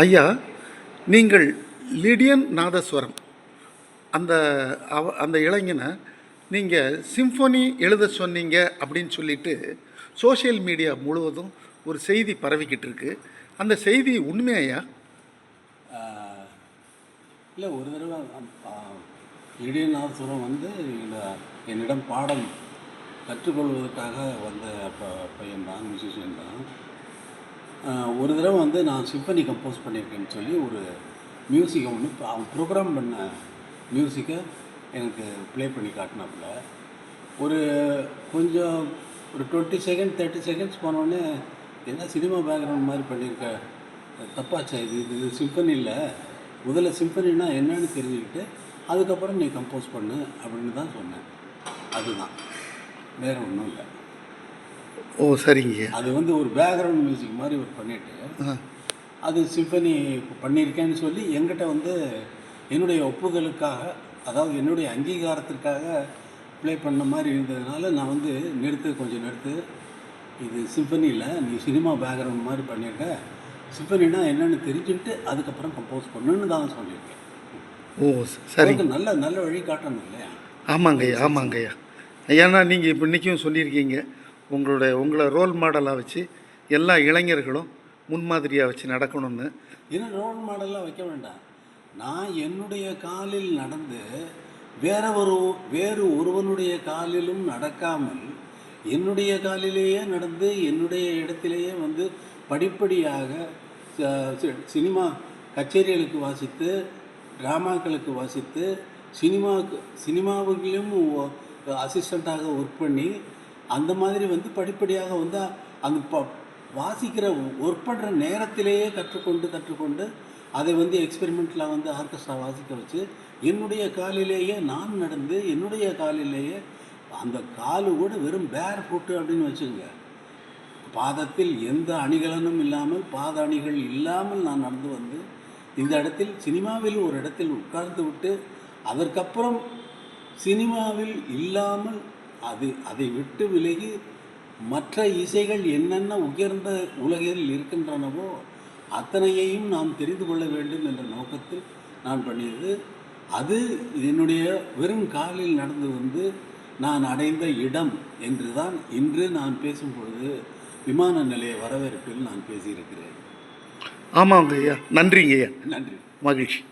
ஐயா, நீங்கள் லிடியன் நாதஸ்வரம் அந்த அந்த இளைஞனை நீங்கள் சிம்ஃபனி எழுத சொன்னீங்க அப்படின்னு சொல்லிட்டு சோஷியல் மீடியா முழுவதும் ஒரு செய்தி பரவிக்கிட்டு இருக்கு. அந்த செய்தி உண்மையா? இல்லை, ஒரு தடவை லிடியன் நாதஸ்வரம் வந்து என்னிடம் பாடம் கற்றுக்கொள்வதற்காக வந்த பையன்தான், மியூசிஷியன் தான். ஒரு தடவை வந்து நான் சிம்பனி கம்போஸ் பண்ணியிருக்கேன்னு சொல்லி ஒரு மியூசிக்கை ஒன்று அவன் ப்ரோக்ராம் பண்ண மியூசிக்கை எனக்கு ப்ளே பண்ணி காட்டினாப்புல. ஒரு கொஞ்சம் ஒரு 20 செகண்ட் 30 செகண்ட்ஸ் போனோடனே என்ன சினிமா பேக்ரவுண்ட் மாதிரி பண்ணியிருக்க, தப்பாச்சா இது சிம்பனி இல்லை, முதல்ல சிம்பனின்னா என்னன்னு தெரிஞ்சுக்கிட்டு அதுக்கப்புறம் நீ கம்போஸ் பண்ணு அப்படின்னு தான் சொன்னேன். அதுதான், வேறு ஒன்றும் இல்லை. ஓ சரிங்க. அது வந்து ஒரு பேக்ரவுண்ட் மியூசிக் மாதிரி ஒரு பண்ணிவிட்டு அது சிம்பனி பண்ணியிருக்கேன்னு சொல்லி என்கிட்ட வந்து என்னுடைய ஒப்புதலுக்காக, அதாவது என்னுடைய அங்கீகாரத்திற்காக ப்ளே பண்ண மாதிரி இருந்ததுனால நான் வந்து கொஞ்சம் நிறுத்து, இது சிம்பனி இல்லை, நீ சினிமா பேக்ரவுண்ட் மாதிரி பண்ணியிருக்க, சிம்பனின்னா என்னென்னு தெரிஞ்சுக்கிட்டு அதுக்கப்புறம் கம்போஸ் பண்ணுன்னு தான் சொல்லியிருக்கேன். ஓ சரி, நல்ல நல்ல வழி காட்டணும் இல்லையா? ஆமாங்கய்யா, ஆமாங்கய்யா. ஏன்னா நீங்கள் இப்போ இன்றைக்கும் சொல்லியிருக்கீங்க, உங்களை ரோல் மாடலாக வச்சு எல்லா இளைஞர்களும் முன்மாதிரியாக வச்சு நடக்கணும்னு. ஏன்னா ரோல் மாடலாக வைக்க வேண்டாம், நான் என்னுடைய காலில் நடந்து வேறு ஒருவனுடைய காலிலும் நடக்காமல் என்னுடைய காலிலேயே நடந்து என்னுடைய இடத்திலேயே வந்து படிப்படியாக சினிமா கச்சேரிகளுக்கு வாசித்து, ட்ராமாக்களுக்கு வாசித்து, சினிமாவுக்கும் அசிஸ்டண்ட்டாக ஒர்க் பண்ணி, அந்த மாதிரி வந்து படிப்படியாக வந்து அந்த வாசிக்கிற ஒர்க் பண்ணுற நேரத்திலேயே கற்றுக்கொண்டு அதை வந்து எக்ஸ்பெரிமெண்ட்டில் வந்து ஆர்கெஸ்ட்ரா வாசிக்க வச்சு என்னுடைய காலிலேயே நான் நடந்து என்னுடைய காலிலேயே, அந்த காலு கூட வெறும் பேர் ஃபுட்டு அப்படின்னு வச்சுக்கோங்க, பாதத்தில் எந்த அணிகலனும் இல்லாமல், பாத அணிகள் இல்லாமல் நான் நடந்து வந்து இந்த இடத்தில் சினிமாவில் ஒரு இடத்தில் உட்கார்ந்து விட்டு அதற்கப்புறம் சினிமாவில் இல்லாமல் அதை விட்டு விலகி மற்ற இசைகள் என்னென்ன உயர்ந்த உலகில் இருக்கின்றனவோ அத்தனையையும் நாம் தெரிந்து கொள்ள வேண்டும் என்ற நோக்கத்தில் நான் பண்ணியது. அது என்னுடைய வெறும் காலில் நடந்து வந்து நான் அடைந்த இடம் என்று தான் இன்று நான் பேசும் பொழுது விமான நிலைய வரவேற்பில் நான் பேசியிருக்கிறேன். ஆமாங்க ஐயா, நன்றிங்க ஐயா, நன்றி, மகிழ்ச்சி.